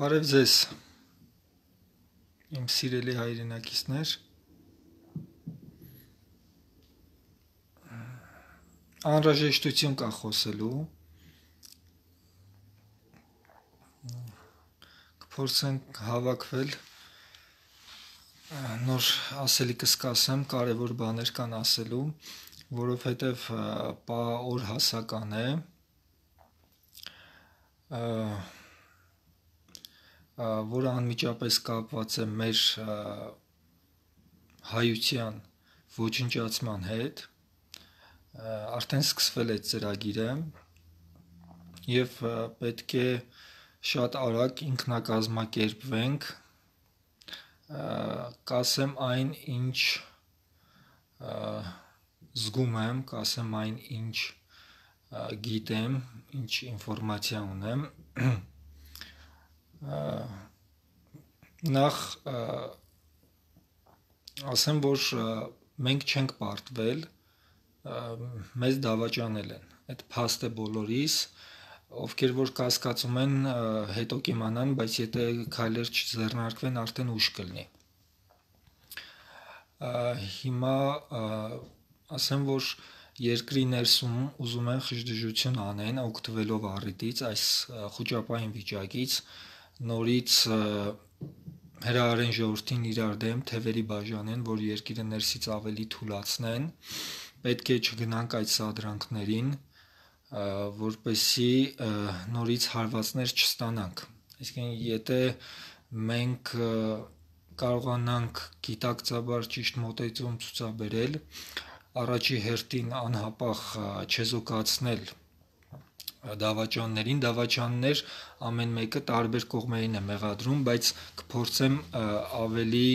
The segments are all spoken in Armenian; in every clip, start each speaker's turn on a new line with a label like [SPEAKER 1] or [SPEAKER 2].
[SPEAKER 1] Բարև ձեզ, իմ սիրելի հայրենակիցներ, անհրաժեշտություն կա խոսելու, կփորձենք հավաքվել, նոր ասելիքս կասեմ, կարևոր բաներ կան ասելու, որովհետև օր հասական է, որը անմիջապես կապված է մեր հայության ոչնչացման հետ, արդեն սկսվել է ծրագիրը և պետք է շատ արագ ինքնակազմակերպվենք, կասեմ այն, ինչ զգում եմ, կասեմ այն, ինչ գիտեմ, ինչ ինֆորմացիա ունեմ, նախ ասեմ, որ մենք չենք պարտվել, մեզ դավաճանել են, այդ փաստ է բոլորիս, ովքեր որ կասկածում են, հետո կիմանան, բայց եթե քայլեր չձեռնարկվեն, արդեն ուշ կլինի։ Հիմա ասեմ, որ երկրի ներսում ուզում են խժդժություն անեն, օգտվելով առիթից, այս խուճապային վիճակից, նորից հրահարեն ժողովրդին իրար դեմ, թևերի բաժանեն, որ երկիրը ներսից ավելի թուլացնեն, պետք է չգնանք այդ սադրանքներին, որպեսզի նորից հարվածներ չստանանք։ Այսինքն, եթե մենք կարողանանք գիտակցաբար ճիշտ մոտեցում ցուցաբերել, առաջի հերթին անհապաղ չեզոքացնել դավաճաններին, դավաճաններ ամեն մեկը տարբեր կողմերին է մեղադրում, բայց կփորձեմ ավելի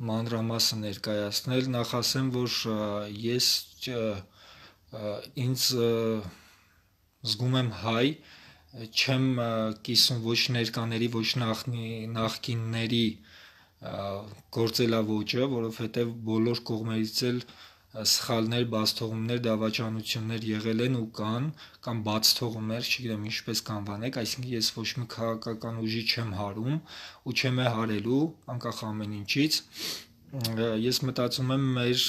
[SPEAKER 1] մանրամասը ներկայացնել, նախ ասեմ, որ ես ինձ զգում եմ հայ, չեմ կիսում ոչ ներկաների, ոչ նախկինների գործելավոճը, որովհետև բոլոր կողմերից էլ սխալներ, բացթողումներ, դավաճանություններ եղել են ու կան, կամ բացթողումներ, չգիտեմ ինչպես կանվանեք, այսինքն ես ոչ մի քաղաքական ուժի չեմ հարում ու չեմ հարելու, անկախ ամեն ինչից, ես մտածում եմ մեր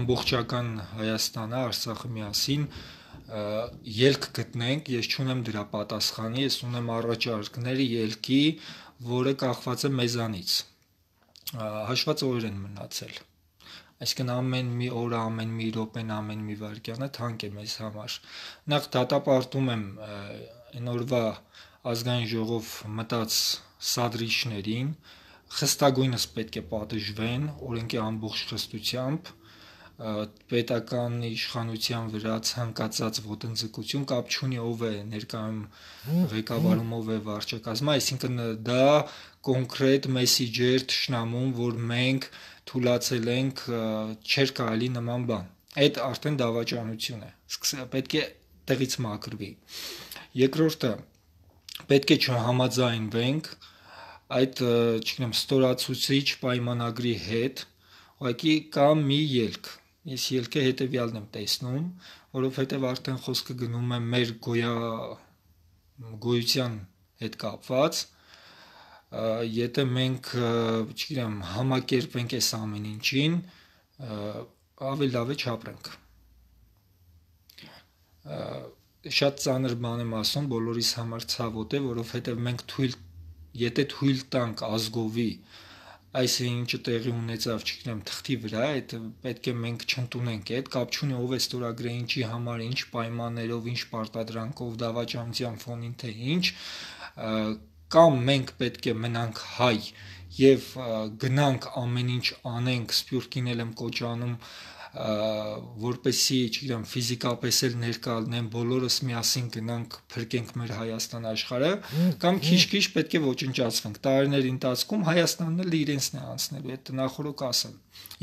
[SPEAKER 1] ամբողջական Հայաստանը, Արցախը միասին ելք գտնենք, ես չունեմ դրա պատասխանի, ես ունեմ առաջարկներ ելքի, որը կախված է մեզանից, հաշված օրեր են մնացել, այսինքն ամեն մի օրը, ամեն մի րոպեն, ամեն մի վայրկյանը թանկ է մեզ համար, նախ դատապարտում եմ այն օրվա ազգային ժողով մտած սադրիչներին, խստագույնս պետք է պատժվեն օրենքի ամբողջ խստությամբ, պետական իշխանության վրա ցանկացած ոտնձգություն կապ չունի ով է ներկայում ղեկավարում, ով է վարչակազմը, այսինքն դա կոնկրետ մեսիջեր թշնամուն, որ մենք թուլացել ենք, չէր կարելի նման բան, այդ արդեն դավաճանություն է, պետք է տեղից մաքրվի, երկրորդը, պետք է չհամաձայնվենք այդ ստորացուցիչ պայմանագրի հետ, ուղղակի կա մի ելք, ես ելքը հետևյալն եմ տեսնում, որովհետև արդեն խոսքը գնում է մեր գոյության հետ կապված, եթե մենք համակերպվենք այս ամեն ինչին, ավելի լավ է չապրենք, շատ ծանր բան եմ ասում, բոլորիս համար ցավոտ է, որովհետև մենք եթե թույլ տանք ազգովի, այս ինչը տեղի ունեցավ, թղթի վրա, պետք է մենք չընդունենք այդ, կապ չունի ով է ստորագրել, ինչի համար, ինչ պայմաններով, ինչ պարտադրանքով, դավաճանության ֆոնին, թե ինչ, կամ մենք պետք է մնանք հայ և գնանք ամեն ինչ անենք, սպյուրքին էլ եմ կոչանում, որպեսզի ֆիզիկապես էլ ներկա լինեն, բոլորս միասին գնանք փրկենք մեր Հայաստան աշխարհը, կամ քիչ-քիչ պետք է ոչնչացվենք, տարիների ընթացքում Հայաստանն էլ իրենցն է անցնելու, այդ նախորոք ասեմ,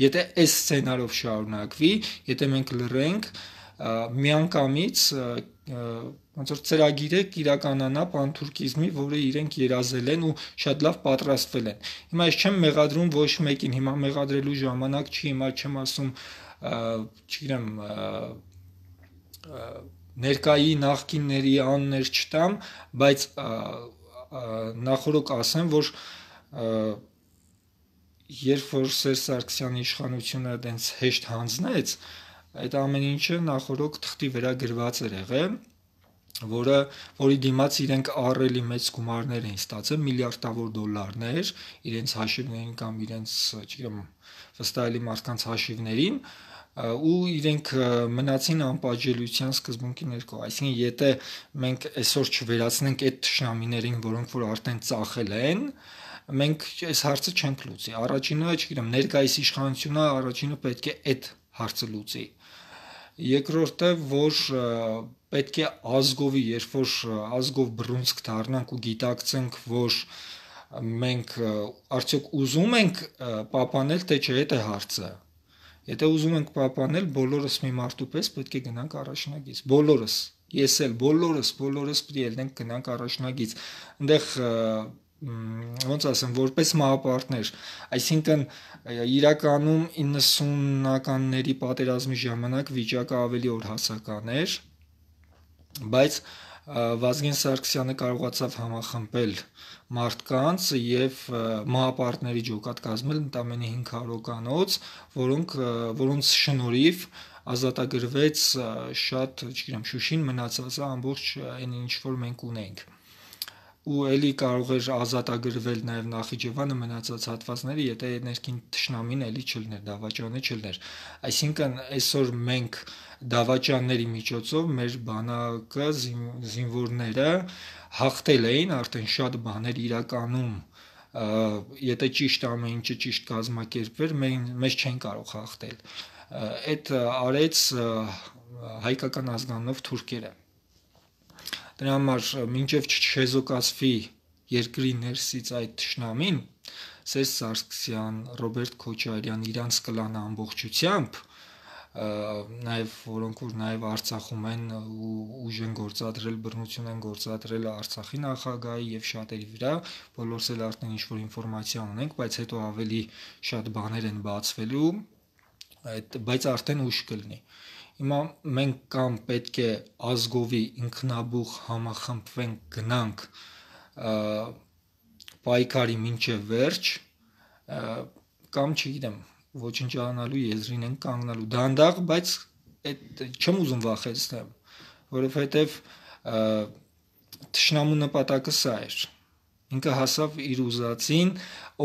[SPEAKER 1] եթե այս սցենարով շարունակվի, եթե մենք լռենք, միանգամից ոնց որ ծրագիրը կիրականանա պանթուրքիզմի, որը իրենք երազել են ու շատ լավ պատրաստվել են, հիմա ես չեմ մեղադրում ոչ մեկին, հիմա մեղադրելու ժամանակ չի, հիմա չեմ ասում, ներկայի նախկինների անուններ չտամ, բայց նախորոք ասեմ, որ երբ որ Սերժ Սարգսյանի իշխանությունը դենց հեշտ հանձնեց, այդ ամեն ինչը նախորոք թղթի վրա գրված էր եղել, որի դիմաց իրենք ահռելի մեծ գումարներ էին ստացել, միլիարդավոր դոլարներ իրենց հաշիվներին կամ իրենց, չգիտեմ, վստահելի մարդկանց հաշիվներին, ու իրենք մնացին անպատժելիության սկզբունքի ներքո։ Այսինքն, եթե մենք այսօր չվերացնենք այդ թշնամիներին, որոնք որ արդեն ծախել են, մենք այս հարցը չենք լուծի։ Առաջինը, չգիտեմ, ներկայիս իշխանությունը առաջինը պետք է այդ հարցը լուծի։ Երկրորդը, որ պետք է ազգովի, երբ որ ազգով բռունցք դառնանք ու գիտակցենք, որ մենք արդյոք ուզում ենք պահպանել, թե չէ, այդ է հարցը։ Եթե ուզում ենք պահպանել, բոլորս մի մարդու պես պետք է գնանք առաջնագիծ։ Բոլորս, ես էլ, բոլորս պետք է ելնենք գնանք առաջնագիծ։ Այնտեղ ոնց ասեմ, որպես մահապարտներ, այսինքն իրականում 90-ականների պատերազմի ժամանակ վիճակը ավելի օրհասական էր, բայց Վազգեն Սարգսյանը կարողացավ համախմբել մարդկանց եւ մահապարտների ջոկատ կազմել ընդամենը 500 հոգանոց, որոնց շնորհիվ ազատագրվեց շատ, չգիտեմ, Շուշին մնացածը ամբողջ այն ինչ որ մենք ունենք։ Ու էլի կարող էր ազատագրվել նաև Նախիջևանը մնացած հատվածները, եթե ներքին թշնամին էլի չլներ, դավաճանը չլներ։ Այսինքն այսօր մենք դավաճանների միջոցով մեր բանակը, զինվորները հաղթել էին արդեն շատ բաներ իրականում, եթե ճիշտ ամեն ինչը ճիշտ կազմակերպվեր, մեզ չեն կարող հաղթել։ Այդ արեց հայկական ազգանունով թուրքերը։ Դրա համար մինչև չչեզոքացվի երկրի ներսից այդ թշնամին, Սերժ Սարգսյան, Ռոբերտ Քոչարյան իրանց կլանը ամբողջությամբ, նաև որոնք որ նաև Արցախում են ու ուժ են գործադրել, բռնություն են գործադրել Արցախի նախագահի եւ շատերի վրա, բոլորս էլ արդեն ինչ-որ ինֆորմացիա ունենք, բայց հետո ավելի շատ բաներ են բացվելու, բայց արդեն ուշ կլինի։ Հիմա մենք կամ պետք է ազգովի ինքնաբուխ համախմբվենք, գնանք պայքարի մինչև վերջ, կամ չգիտեմ, ոչնչանալու եզրին ենք կանգնալու դանդաղ, բայց այդ չեմ ուզում վախեցնեմ, որովհետև թշնամու նպատակը սա էր։ Ինքը հասավ իր ուզածին,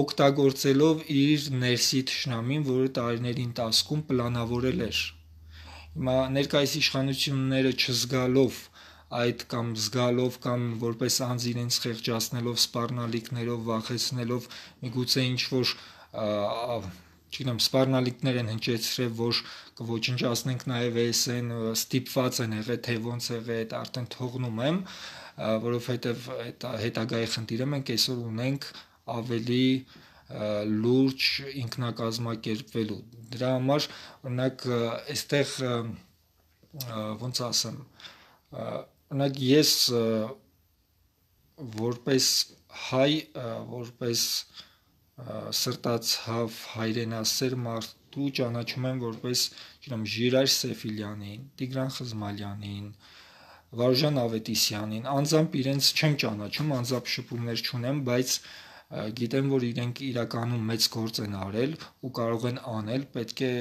[SPEAKER 1] օգտագործելով իր ներսի թշնամին, որը տարիների ընթացքում պլանավորել էր։ Հիմա ներկայիս իշխանությունները չզգալով այդ կամ զգալով կամ որպես անձ իրենց խեղճացնելով, սպառնալիքներով, վախեցնելով, միգուցե ինչ-որ չգիտեմ, սպառնալիքներ են հնչեցրել, որ կոչնջացնենք նաև ASN, ստիպված են եղել, թե ոնց եղել, այդ արդեն թողնում եմ, որովհետև այդ հետագայի խնդիրը մենք այսօր ունենք ավելի լուրջ ինքնակազմակերպվելու։ Դրա համար օրինակ այստեղ ոնց ասեմ, օրինակ ես որպես հայ, որպես սրտացավ հայրենասեր մարդու ճանաչում եմ որպես, չգիտեմ, Ժիրայր Սեֆիլյանին, Տիգրան Խզմալյանին, Վարուժան Ավետիսյանին, անձամբ իրենց չեմ ճանաչում, անձամբ շփումներ չունեմ, բայց գիտեմ, որ իրենք իրականում մեծ գործ են արել ու կարող են անել, պետք է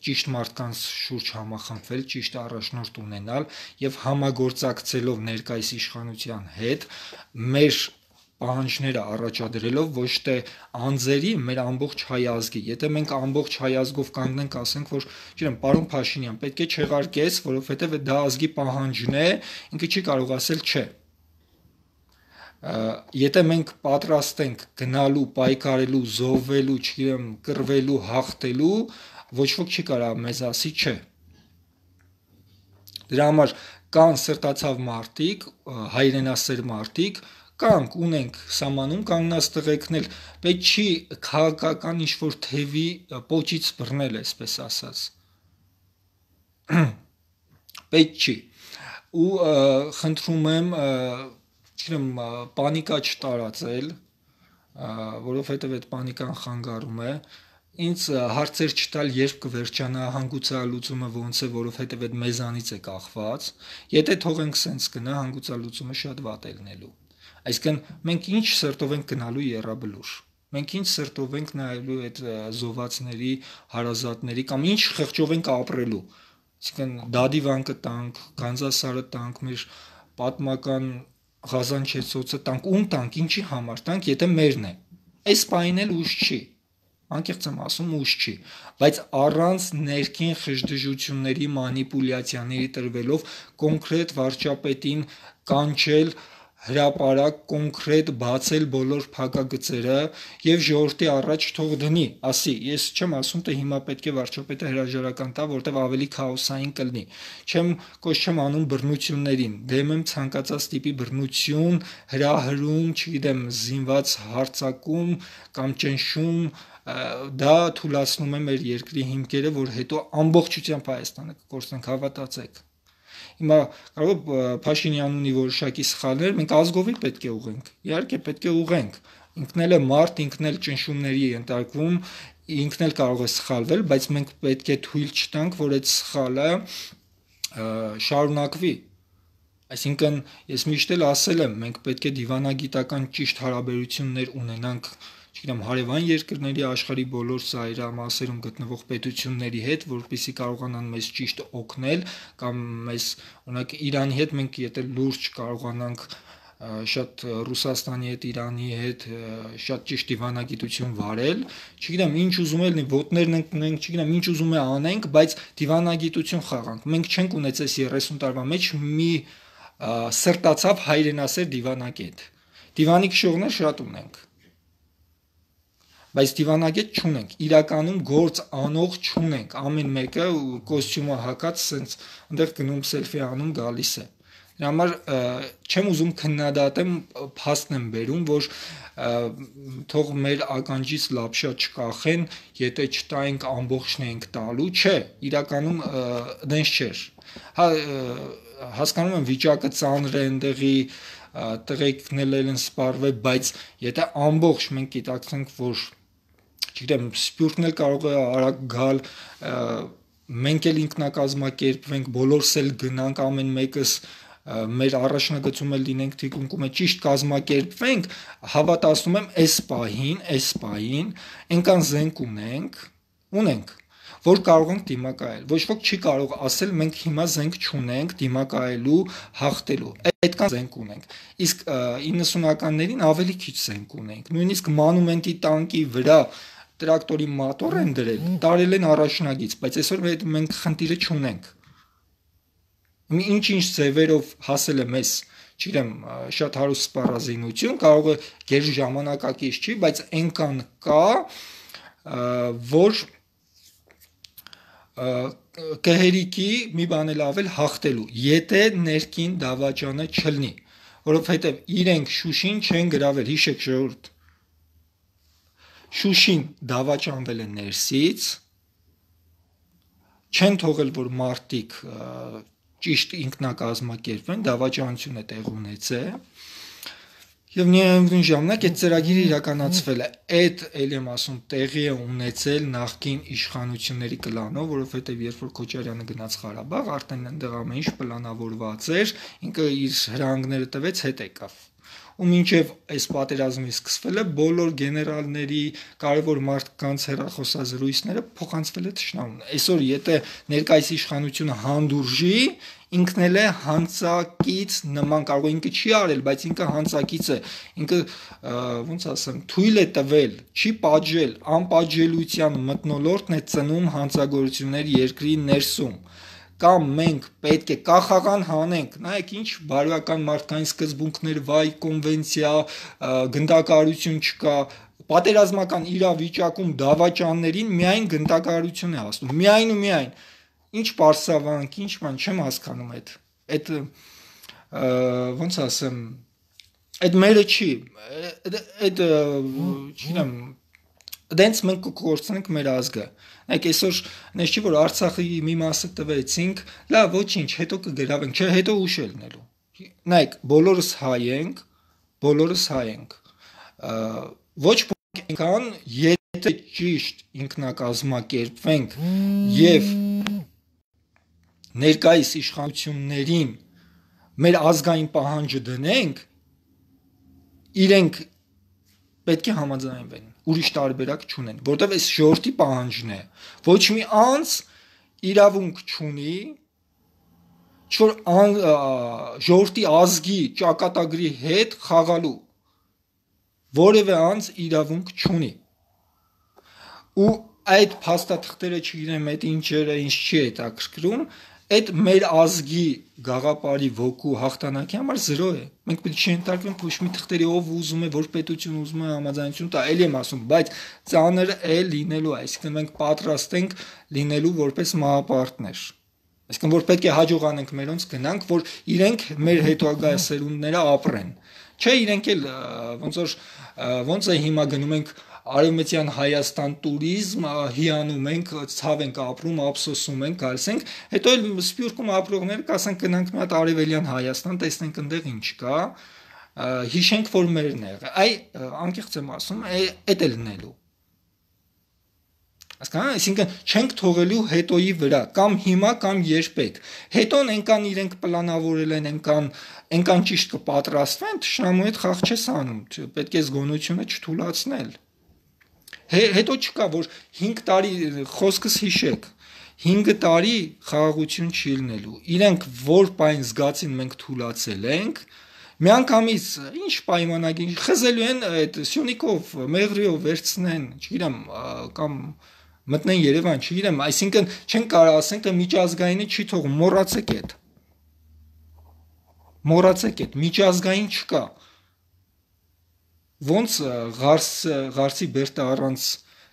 [SPEAKER 1] ճիշտ մարդկանց շուրջ համախմբվել, ճիշտ առաջնորդ ունենալ եւ համագործակցելով ներկայիս իշխանության հետ մեր պահանջները առաջադրելով ոչ թե անձերի, մեր ամբողջ հայ ազգի։ Եթե մենք ամբողջ հայ ազգով կանգնենք, ասենք, որ, չգիտեմ, պարոն Փաշինյան, պետք է չեղարկես, որովհետև դա ազգի պահանջն է, ինքը չի կարող ասել չէ։ Եթե մենք պատրաստ ենք գնալու, պայքարելու, զոհվելու, չգիտեմ, կռվելու, հաղթելու, ոչ ոք չի կարող մեզ ասի չէ։ Դրա համար կան սրտացավ մարդիկ, հայրենասեր մարդիկ, կանք ունենք սամանում կանգնած տղեկնել, պետք չի քաղաքական ինչ-որ թևի պոչից բռնել, այսպես ասած։ Պետք չի։ Ու խնդրում եմ, չգիտեմ, պանիկա չտարածել, որովհետև այդ պանիկան խանգարում է, ինձ հարցեր չտալ, երբ կվերջանա հանգուցալուծումը ոնց է, որովհետև այդ մեզանից է կախված։ Եթե թողենք սենց գնա, հանգուցալուծումը շատ վատ է լինելու։ Այսինքն մենք ինչ սրտով ենք գնալու Եռաբլուր, մենք ինչ սրտով ենք նայելու այդ զոհվածների, հարազատների կամ ինչ խղճով ենք ապրելու, այսինքն Դադիվան կտանք, Գանձասարը տանք, մեր պատմական Ղազանչեցոցը տանք, ում տանք, ինչի համար տանք, եթե մերն է։ Այս պահին էլ ուժ չի, անկեղծ եմ ասում, ուժ չի, բայց առանց ներքին խժդժությունների, մանիպուլյացիաների տրվելով կոնկրետ վարչապետին կանչել հրապարակ կոնկրետ բացել բոլոր փակագծերը եւ ժողովրդի առաջ թող դնի, ասի, ես չեմ ասում թե հիմա պետք է վարչապետը հրաժարական տա, որտեվ ավելի քաոսային կլինի։ Կոչ չեմ անում բռնություններին, դեմ եմ ցանկացած տիպի բռնություն, հրահրում, չգիտեմ, զինված հարձակում կամ ճնշում, դա թուլացնում է մեր երկրի հիմքերը, որ հետո ամբողջությամբ Հայաստանը կկորցնենք, հավատացեք։ Հիմա կարող է Փաշինյանն ունի որոշակի սխալներ, մենք ազգովի պետք է ուղենք։ Իհարկե պետք է ուղենք։ Ինքն էլ է մարդ, ինքն էլ ճնշումների ենթարկվում, ինքն էլ կարող է սխալվել, բայց մենք պետք է թույլ չտանք, որ այդ սխալը շարունակվի։ Այսինքն ես միշտ էլ ասել եմ, մենք պետք է դիվանագիտական ճիշտ հարաբերություններ ունենանք, չգիտեմ, հարևան երկրների աշխարհի բոլոր ծայրամասերում գտնվող պետությունների հետ, որպեսզի կարողանան մեզ ճիշտ օգնել կամ մեզ, օրինակ Իրանի հետ մենք եթե լուրջ կարողանանք շատ Ռուսաստանի հետ, Իրանի հետ շատ ճիշտ դիվանագիտություն վարել, չգիտեմ, ինչ ուզում է լինի, ոտներն ընկնենք, չգիտեմ, ինչ ուզում է անենք, բայց դիվանագիտություն խաղանք։ Մենք չենք ունեցել 30 տարվա մեջ մի սրտացավ հայրենասեր դիվանագետ։ Դիվանի քշողներ շատ ունենք, բայց դիվանագետ չունենք, իրականում գործ անող չունենք, ամեն մեկը կոստյումը հագած սենց այնտեղ գնում սելֆի անում գալիս է։ Դրա համար չեմ ուզում քննադատեմ, փաստն եմ բերում, որ թող մեր ականջից լապշա չկախեն, եթե չտայինք ամբողջն ենք տալու, չէ, իրականում դենց չէր։ Հա հասկանում եմ վիճակը ծանր է այնտեղի տղեկն են սպառվել, բայց եթե ամբողջ մենք գիտակցենք, որ չգիտեմ, սպյուրքն էլ կարող է արագ գալ, մենք էլ ինքնակազմակերպվենք, բոլորս էլ գնանք, ամեն մեկս մեր առաջնագծում էլ լինենք թիկունքում է ճիշտ կազմակերպվենք, հավատացնում եմ այս պահին այնքան զենք ունենք, որ կարող ենք դիմակայել։ Ոչ ոք չի կարող ասել մենք հիմա զենք չունենք դիմակայելու, հաղթելու։ Այդքան զենք ունենք։ Իսկ 90-ականներին ավելի քիչ զենք ունենք։ Նույնիսկ մանումենտի տանկի վրա տրակտորի մատոր են դրել, տարել են առաջնագիծ, բայց այսօր մենք խնդիրը չունենք։ Ինչ ձևերով հասել է մեզ, չգիտեմ, շատ հարուստ սպառազինություն, կարող է գեր ժամանակակից չի, բայց այնքան կա, որ կհերիքի մի բան էլ ավել հաղթելու, եթե ներքին դավաճանը չլինի, որովհետև իրենք Շուշին չեն գրավել, հիշեք ժողովուրդ, Շուշին դավաճանվել է ներսից, չեն թողել, որ մարդիկ ճիշտ ինքնակազմակերպվեն, դավաճանություն է տեղ ունեցել, եւ միևնույն ժամանակ այդ ծրագիրը իրականացվել է, այդ ելի եմ ասում, տեղի է ունեցել նախկին իշխանությունների կլանով, որովհետեւ երբ որ Քոչարյանը գնաց Ղարաբաղ, արդեն այնտեղ ամեն ինչ պլանավորված էր, ինքը իր հրանգները տվեց, հետ եկավ։ Ու մինչև այս պատերազմը սկսվել է, բոլոր գեներալների, կարևոր մարդկանց հեռախոսազրույցները փոխանցվել է թշնամուն։ Այսօր եթե ներկայիս իշխանությունը հանդուրժի, ինքն էլ է հանցակից նման, կարող է ինքը չի արել, բայց ինքը հանցակից է, ինքը ոնց ասեմ, թույլ է տվել, չի պատժել, անպատժելիության մթնոլորտն է ծնում հանցագործություններ երկրի ներսում։ Կամ մենք պետք է կախաղան հանենք, նայեք ինչ բարոյական մարդկային սկզբունքներ, վայ կոնվենցիա, գնդակահարություն չկա, պատերազմական իրավիճակում դավաճաններին միայն գնդակահարություն է հասնում, միայն ու միայն, ինչ պարսավանք, ինչ ման չեմ հասկանում այդ ոնց ասեմ, այդ մերը չի, այդ չգիտեմ, դենց մենք կկորցնենք մեր ազգը։ Նայեք այսօր նես չի որ Արցախի մի մասը տվեցինք, լավ, ոչինչ, հետո կգրավենք, չէ, հետո ուշ է լինելու։ Նայեք, բոլորս հայ ենք։ Ոչ այնքան, եթե ճիշտ ինքնակազմակերպվենք եւ ներկայիս իշխանություններին մեր ազգային պահանջը դնենք, իրենք պետք է համաձայնվեն, ուրիշ տարբերակ չունեն, որովհետև այս ժողովրդի պահանջն է։ Ոչ մի անձ իրավունք չունի, որ ժողովրդի ազգի ճակատագրի հետ խաղալու, որևէ անձ իրավունք չունի։ Ու այդ փաստաթղթերը չգիտեմ այդ ինչերը ինչ չի հետաքրքրում, այդ մեր ազգի գաղափարի ոգու հաղթանակի համար զրո է։ Մենք պետք է չընտարկվենք ոչ մի թղթերի, ով ուզում է որ պետություն ուզում է համաձայնություն տա, էլի եմ ասում, բայց ծանր է լինելու, այսինքն մենք պատրաստ ենք լինելու որպես մահապարտներ։ Այսինքն որ պետք է հաջողանենք մերոնց գնանք, որ իրենք մեր հետագա սերունդները ապրեն։ Չէ, իրենք էլ ոնց է հիմա գնում ենք Արևմտյան Հայաստան տուրիզմ, հիանում ենք, ցավ ենք ապրում, ափսոսում ենք, գալիս ենք, հետո էլ Սփյուռքում ապրողները կասեն գնանք մի հատ Արևելյան Հայաստան, տեսնենք այնտեղ ինչ կա, հիշենք որ մերն է եղել։ Այ անկեղծ եմ ասում, այդ է լինելու։ Այսինքն չենք թողելու հետոյի վրա, կամ հիմա, կամ երբեք։ Հետոն այնքան իրենք պլանավորել են, այնքան ճիշտ կպատրաստվեն, թշնամու հետ խաղ չես անում, պետք է զգոնությունը չթուլացնել։ Հետո չկա, որ 5 տարի, խոսքս հիշեք, 5 տարի խաղաղություն չի լինելու։ Իրենք որ պայն զգացին մենք թուլացել ենք, միանգամից ինչ պայմանագիր խզելու են այդ Սյունիքով, Մեղրիով վերցնեն, չգիտեմ, կամ մտնեն Երևան, չգիտեմ, այսինքն չեն կարող ասենք, թե միջազգայինը չի թողում, մոռացեք այդ, միջազգային չկա։ Ոնց Ղարսի Բերդը առանց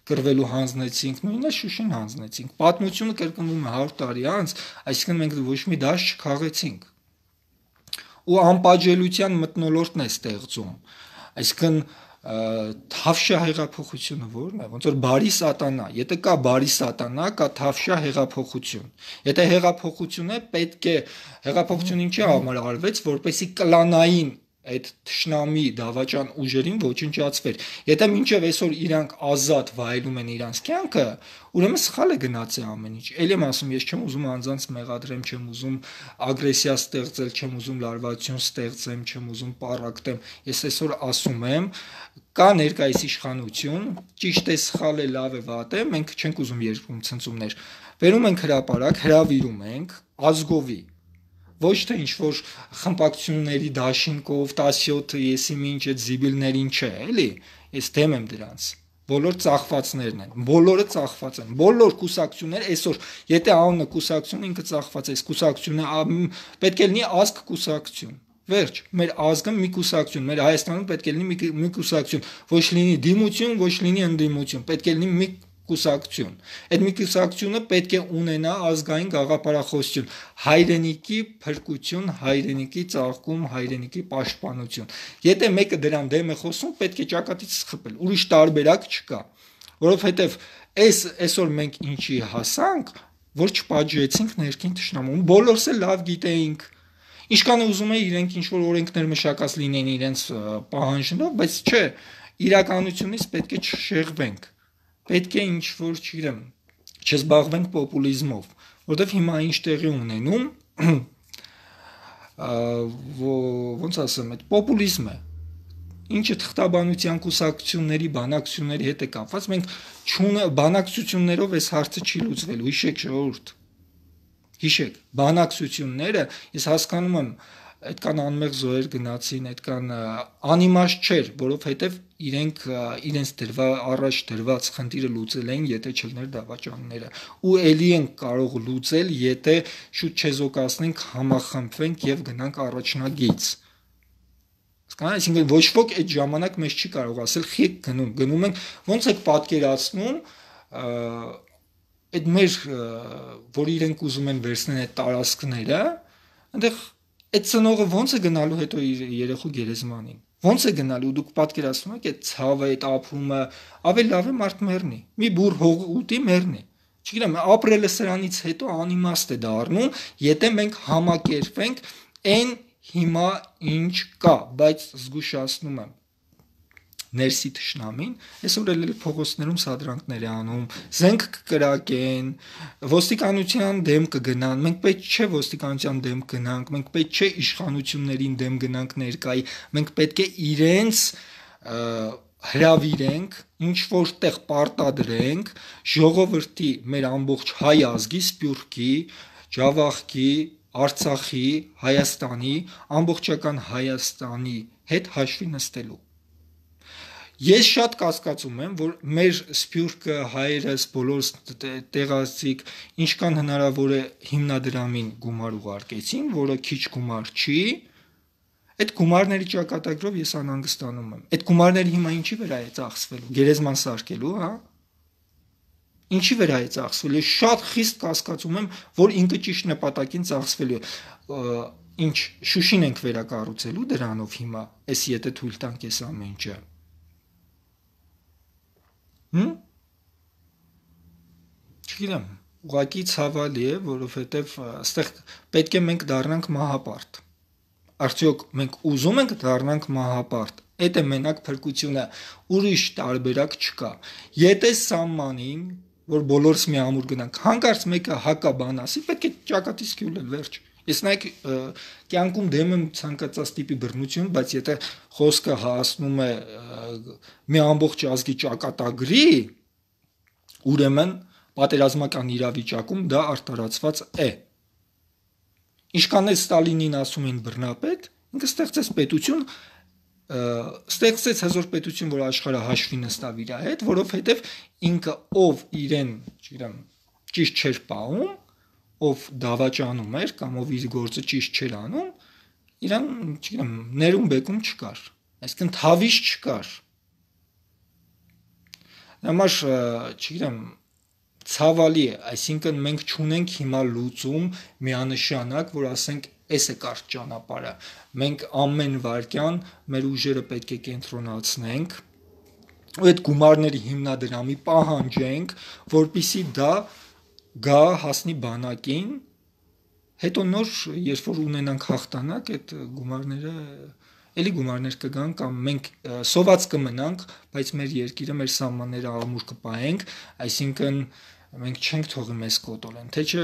[SPEAKER 1] կրվելու հանձնեցինք, նույնը Շուշին հանձնեցինք։ Պատմությունը կրկնվում է 100 տարի անց, այսինքն մենք ոչ մի դաշտ չքաղեցինք։ Ու անպատժելիության մթնոլորտն է ստեղծում։ Այսինքն Թավշյա հեղափոխությունը ո՞րն է, ոնց որ բարի սատանա, եթե կա բարի սատանա, կա Թավշյա հեղափոխություն։ Եթե հեղափոխություն է, պետք է հեղափոխությունը ինչի համար արվեց, որպեսզի կլանային այդ թշնամի դավաճան ուժերին ոչնչացվեր։ Եթե մինչև այսօր իրանք ազատ վայելում են իրանց կյանքը, ուրեմն սխալ է գնացել ամեն ինչ։ Էլի եմ ասում, ես չեմ ուզում անձանց մեղադրեմ, չեմ ուզում ագրեսիա ստեղծել, չեմ ուզում լարվածություն ստեղծեմ, չեմ ուզում պառակտեմ։ Ես այսօր ասում եմ, կա ներկայիս իշխանություն, ճիշտ է, սխալ է, լավ է, վատ է, մենք չենք ուզում երկում ցնցումներ։ Վերում ենք հրապարակ, հրավիրում ենք ազգովի ոչ թե ինչ-որ խմպակցությունների դաշինքով, 17 եսի ինչ այդ զիբիլներին չէ, էլի, ես դեմ եմ դրանց, բոլոր ծախվածներն են, բոլորը ծախված են, բոլոր կուսակցություններ այսօր, եթե անունը կուսակցություն ինքը ծախված է, այս կուսակցությունը պետք է լինի ազգ կուսակցություն, վերջ, մեր ազգը մի կուսակցություն, մեր Հայաստանում պետք է լինի մի կուսակցություն, ոչ լինի դիմություն, ոչ լինի ընդդիմություն, պետք է լինի մի կուսակցություն։ Այդ մի կուսակցությունը պետք է ունենա ազգային գաղափարախոսություն, հայրենիքի փրկություն, հայրենիքի ծաղկում, հայրենիքի պաշտպանություն։ Եթե մեկը դրան դեմ է խոսում, պետք է ճակատից խփել, ուրիշ տարբերակ չկա, որովհետև այսօր մենք ինչի հասանք, որ չպատժեցինք ներքին թշնամուն, բոլորս էլ լավ գիտեինք, ինչքան ուզում է իրենք ինչ-որ օրենքներ մշակած լինեն իրենց պահանջներով, բայց չէ, իրականությունից պետք է չշեղվենք։ Պետք է ինչ-որ, չգիտեմ, չզբաղվենք պոպուլիզմով, որովհետև հիմա ինչ տեղի ունենում, ոնց ասեմ, այդ պոպուլիզմ է, ինչը թղթաբանության կուսակցությունների, բանակցությունների հետ է կապված, մենք բանակցություններով այս հարցը չի լուծվելու, հիշեք ժողովուրդ, հիշեք, բանակցությունները, ես հասկանում եմ, այդքան անմեղ զոհեր գնացին, այդքան անիմաստ չէր, որովհետև իրենք իրենց առաջ դրված խնդիրը լուծել էին, եթե չլներ դավաճանները, ու ելի են կարող լուծել, եթե շուտ չեզոքացնենք, համախմբվենք եւ գնանք առաջնագիծ։ Այսինքն ոչ ոք այդ ժամանակ մեզ չի կարող ասել խիք գնում ենք, ոնց եք պատկերացնում այդ մեր, որ իրենք ուզում են վերցնել այդ տարածքները, այնտեղ այդ ծնողը ոնց է գնալու հետո իր երեխու գերեզմանին, ոնց է գնալու, դուք պատկերացնում եք այդ ցավը, այդ ապրումը, ավելի լավ է մարդ մեռնի, մի բուր հող ուտի մեռնի, չգիտեմ, ապրելը սրանից հետո անիմաստ է դառնում, եթե մենք համակերպենք այն հիմա ինչ կա, բայց զգուշացնում եմ, ներսի թշնամին, այսօր էլ փողոցներում սադրանքներ է անում, զենք կկրակեն, ոստիկանության դեմ կգնան, մենք պետք չէ ոստիկանության դեմ գնանք, մենք պետք չէ իշխանություններին դեմ գնանք ներկայի, մենք պետք է իրենց հրավիրենք, ինչ որտեղ պարտադրենք ժողովրդի, մեր ամբողջ հայ ազգի, Սփյուռքի, Ջավախքի, Արցախի, Հայաստանի, ամբողջական Հայաստանի հետ հաշվի նստելու։ Ես շատ կասկածում եմ, որ մեր Սփյուռքը, հայերս, բոլորս տեղացիք, ինչքան հնարավոր է հիմնադրամին գումար ուղարկեցին, որը քիչ գումար չի, այդ գումարների ճակատագրով ես անհանգստանում եմ։ Այդ գումարները հիմա ինչի վրա է ծախսվելու, գերեզման սարքելու, հա։ Ինչի վրա է ծախսվելու։ Ես շատ խիստ կասկածում եմ, որ ինքը ճիշտ նպատակին ծախսվելու է։ Ինչ Շուշին ենք վերակառուցելու դրանով հիմա, էս եթե թույլ տանք այս ամեն ինչը։ Չգիտեմ, ուղղակի ցավալի է, որովհետև այստեղ պետք է մենք դառնանք մահապարտ։ Արդյոք մենք ուզում ենք դառնանք մահապարտ։ Այդ է մենակ փրկությունը, ուրիշ տարբերակ չկա։ Եթե սահմանին, որ բոլորս մի ամուր գնանք, հանկարծ մեկը հակաբան ասի, պետք է ճակատից քյուլել, վերջ։ Ես նայեք կյանքում դեմ եմ ցանկացած տիպի բռնություն, բայց եթե խոսքը հասնում է մի ամբողջ ազգի ճակատագրի, ուրեմն պատերազմական իրավիճակում դա արտարացված է։ Ինչքան է Ստալինին ասում են բռնապետ, ինքը ստեղծեց պետություն, ստեղծեց հզոր պետություն, որ աշխարհը հաշվի նստավ իր հետ, որովհետև ինքը ով իրեն, չգիտեմ, ճիշտ չէր պահում, ով դավաճանում էր կամ ով իր գործը ճիշտ չէր անում, իրան, չգիտեմ, ներում բեկում չկար, այսինքն թավիշ չկար։ Համար, չգիտեմ, ցավալի է, այսինքն մենք չունենք հիմա լուծում միանշանակ, որ ասենք էս է կարճ ճանապարհը։ Մենք ամեն վարքյան մեր ուժերը պետք է կենտրոնացնենք, ու այդ գումարների հիմնադրամի պահանջենք, որպիսի դա գա հասնի բանակին, հետո նոր, երբ որ ունենանք հաղթանակ, այդ գումարները էլի գումարներ կգան կամ մենք սոված կմնանք, բայց մեր երկիրը, մեր սահմանները ամուր կպահենք, այսինքն մենք չենք թողի մեզ կոտորեն, թե չէ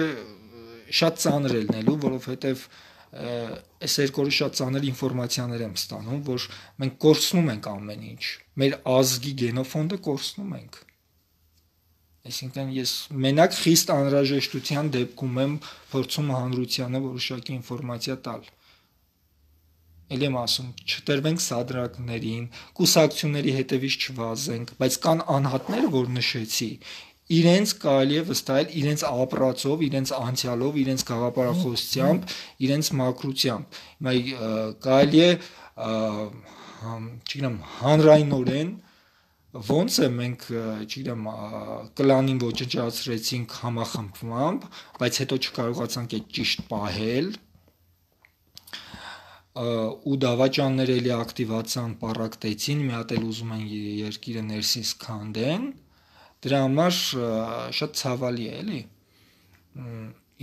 [SPEAKER 1] շատ ծանր է լինելու, որովհետև այս երկու օրը շատ ծանր ինֆորմացիաներ եմ ստանում, որ մենք կորցնում ենք ամեն ինչ, մեր ազգի գենոֆոնդը կորցնում ենք։ Այսինքն ես մենակ խիստ անհրաժեշտության դեպքում եմ փորձում հանրությանը որոշակի ինֆորմացիա տալ։ Էլ եմ ասում, չտրվենք սադրակներին, կուսակցությունների հետևից չվազենք, բայց կան անհատներ, որ նշեցի, իրենց կարելի է վստահել իրենց ապրածով, իրենց անցյալով, իրենց գաղափարախոսությամբ, իրենց մաքրությամբ։ Հիմա կարելի է, չգիտեմ, հանրայնորեն ոնց է մենք, չգիտեմ, կլանին ոչնչացրեցինք համախմբմամբ, բայց հետո չկարողացանք այդ ճիշտ պահել, ու դավաճանները էլի ակտիվացան, պառակտեցին, մի հատ էլ ուզում են երկիրը ներսից քանդեն, դրա համար շատ ցավալի է, էլի։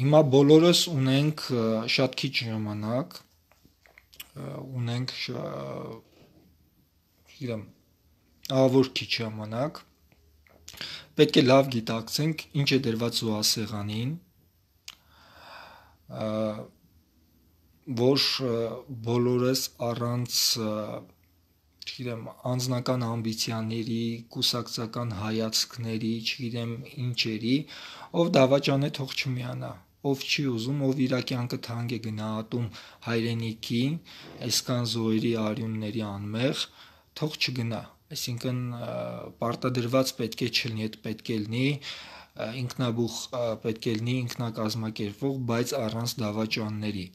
[SPEAKER 1] Հիմա բոլորս ունենք շատ քիչ ժամանակ, ունենք, չգիտեմ, ավոր քիչ ժամանակ, պետք է լավ գիտակցենք, ինչ է դրված զոհասեղանին, որ բոլորս առանց, չգիտեմ, անձնական ամբիցիաների, կուսակցական հայացքների, չգիտեմ, ինչերի, ով դավաճան է, թող չմիանա, ով չի ուզում, ով իր կյանքը թանկ է գնահատում հայրենիքին, այսքան զոհերի արյունների անմեղ, թող չգնա, այսինքն պարտադրված պետք է չլինի, այդ պետք է լինի ինքնաբուխ, պետք է լինի ինքնակազմակերպվող, բայց առանց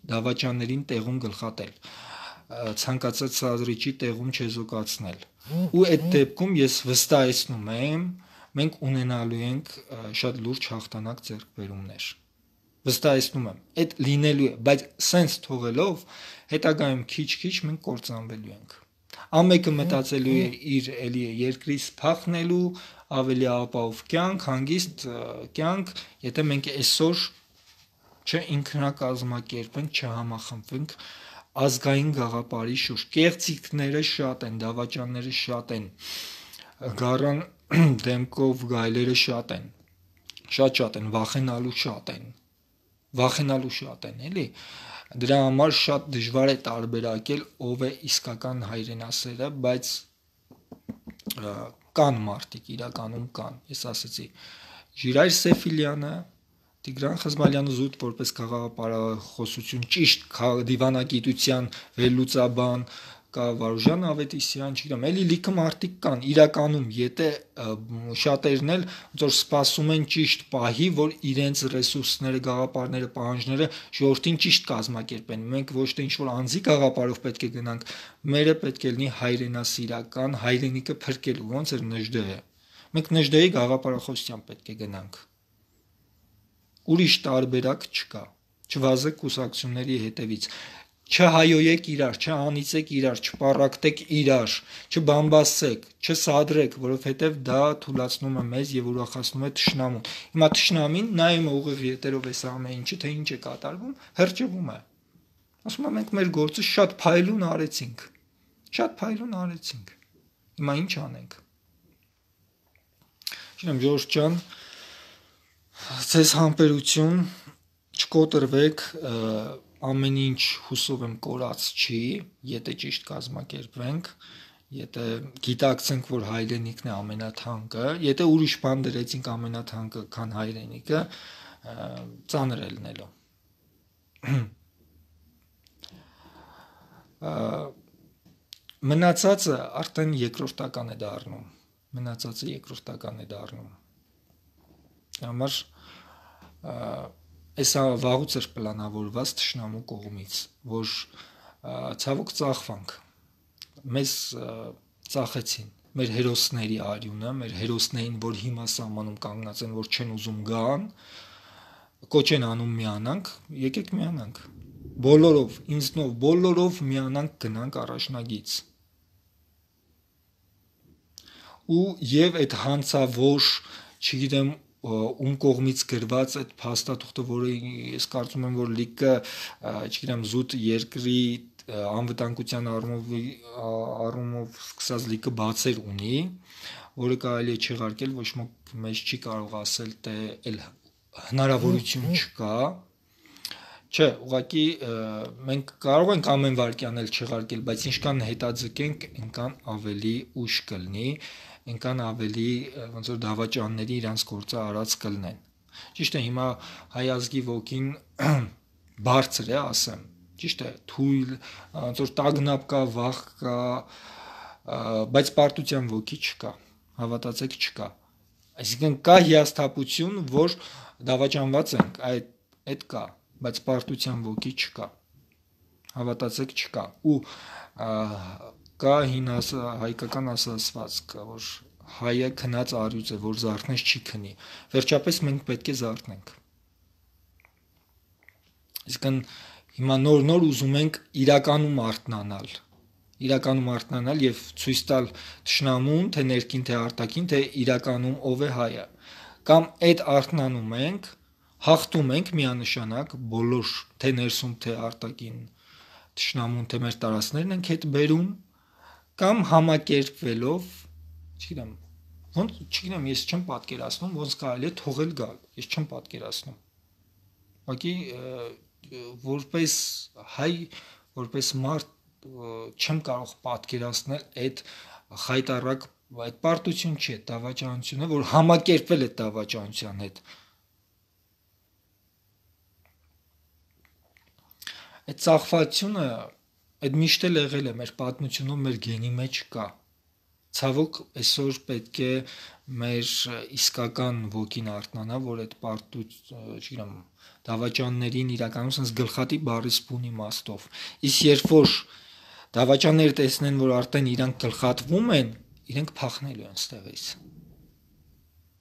[SPEAKER 1] դավաճաններին տեղում գլխատել, ցանկացած սադրիչի տեղում չեզոքացնել, ու այդ դեպքում ես վստահեցնում եմ, մենք ունենալու ենք շատ լուրջ հաղթանակ ձեռքբերումներ, վստահեցնում եմ, այդ լինելու է, բայց սենց թողելով հետագայում քիչ-քիչ մենք կործանվելու ենք, ամեկը մտածելու է իր էլի երկրից փախնելու, ավելի ապահով կյանք, հանգիստ կյանք, եթե մենք այսօր չինքնակազմակերպենք, չհամախմբվենք ազգային գաղափարի շուրջ, կեղծիքները շատ են, դավաճանները շատ են, գառան դեմքով գայլերը շատ են, շատ են, վախենալու շատ են, էլի։ Դրա համար շատ դժվար է տարբերակել ով է իսկական հայրենասերը, բայց կան մարդիկ, իրականում կան, ես ասացի, Ժիրայր Սեֆիլյանը, Տիգրան Խզմալյանը զուտ որպես քաղաքապարախոսություն, ճիշտ դիվանագիտության վերլուծաբան, կա Վարուժան Ավետիսյան, չգիտեմ, էլի լիքը մարդիկ կան, իրականում, եթե շատերն էլ ոնց որ սպասում են ճիշտ պահի, որ իրենց ռեսուրսները, գաղափարները, պահանջները ժողովրդին ճիշտ կազմակերպեն։ Մենք ոչ թե ինչ-որ անձի գաղափարով պետք է գնանք, մերը պետք է լինի հայրենասիրական, հայրենիքը փրկելու, ոնց էր Նժդեհը։ Մենք Նժդեհի գաղափարախոսությամբ պետք է գնանք։ Ուրիշ տարբերակ չկա։ Չվազեք կուսակցությունների հետևից, չհայոյեք իրար, չանիծեք իրար, չպառակտեք իրար, չբամբասեք, չսադրեք, որովհետև դա թուլացնում է մեզ եւ ուրախացնում է թշնամուն։ Հիմա թշնամին նայում է ուղիղ ետերով այս ամեն ինչը, թե ինչ է կատարվում, հրճվում է։ Ասում է մենք մեր գործը շատ փայլուն արեցինք։ Հիմա ինչ անենք։ Չնայած Ժորժ ջան, ձեզ համբերություն, չկոտրվեք, ամեն ինչ հուսով եմ կորած չի, եթե ճիշտ կազմակերպվենք, եթե գիտակցենք, որ հայրենիքն է ամենաթանկը, եթե ուրիշ բան դրեցինք ամենաթանկը, քան հայրենիքը, ծանր է լինելու։ Մնացածը արդեն երկրորդական է դառնում։ Համար Էսա վաղուց էր պլանավորված թշնամու կողմից, որ ցավոք ծախվանք, մեզ ծախեցին, մեր հերոսների արյունը, մեր հերոսներին, որ հիմա սահմանում կանգնած են, որ չեն ուզում գան, կոչ են անում միանանք, եկեք միանանք, բոլորով, ինձնով, բոլորով միանանք գնանք առաջնագից։ Ու եւ այդ հանցավոր, չգիտեմ, ում կողմից գրված այդ փաստաթուղթը, որը ես կարծում եմ, որ լիքը, չգիտեմ, զուտ երկրի անվտանգության առումով սկսած լիքը բացեր ունի, որը կարելի է չեղարկել, ոչ ոք մեզ չի կարող ասել, թե այլ հնարավորություն չկա։ Չէ, ուղղակի մենք կարող ենք ամեն վարքյան էլ չեղարկել, բայց ինչքան հետաձգենք, այնքան ավելի ուշ կլինի, այնքան ավելի ոնց որ դավաճանների իրանց գործը արած կլնեն։ Ճիշտ է, հիմա հայ ազգի ոգին բարձր է, ասեմ, ճիշտ է, թույլ, ոնց որ տագնապ կա, վախ կա, բայց պարտության ոգի չկա, հավատացեք չկա։ Այսինքն կա հիասթափություն, որ դավաճանված ենք, այդ կա, բայց պարտության ոգի չկա, հավատացեք չկա։ Ու կա հայկական ասացվածք, որ հայը քնած առյուծ է, որ զարթնես չի քնի։ Վերջապես մենք պետք է զարթնենք։ Իսկն հիմա նոր ուզում ենք իրականում արթնանալ եւ ցույց տալ թշնամուն, թե ներքին, թե արտաքին, թե իրականում ով է հայը։ Կամ այդ արթնանում ենք, հաղթում ենք միանշանակ բոլոր, թե ներսում, թե արտաքին թշնամուն, թե մեր տարածքներն ենք հետ բերում, կամ համակերպվելով, չգիտեմ, ես չեմ պատկերացնում, ոնց կարելի է թողել գալ, ես չեմ պատկերացնում։ Ուղղակի որպես հայ, որպես մարդ չեմ կարող պատկերացնել այդ խայտառակ, այդ պարտություն չի, այդ դավաճանությունը, որ համակերպվել է դավաճանության հետ։ Այդ ծախվածությունը այդ միշտ էլ եղել է մեր պատմությունում, մեր գենի մեջ կա։ Ցավոք այսօր պետք է մեր իսկական ոգին արթնանա, որ այդ չգիտեմ, դավաճաններին իրականում sense գլխատի բառիսպուն իմաստով։ Իսկ երբ որ դավաճանները տեսնեն, որ արդեն իրանք գլխատվում են, իրենք փախնելու են ստեղից։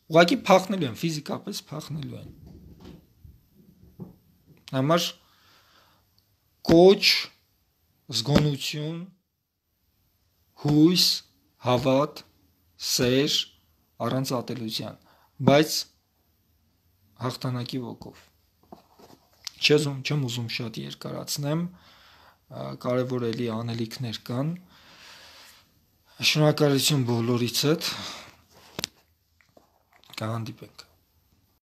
[SPEAKER 1] Ուղղակի փախնելու են, ֆիզիկապես փախնելու են։ Համար կոչ, զգոնություն, հույս, հավատ, սեր, առանց ատելության, բայց հաղթանակի ոգով։ Չեմ ուզում շատ երկարացնեմ, կարևոր էլի անելիքներ կան։ Շնորհակալություն բոլորիցդ, կհանդիպենք։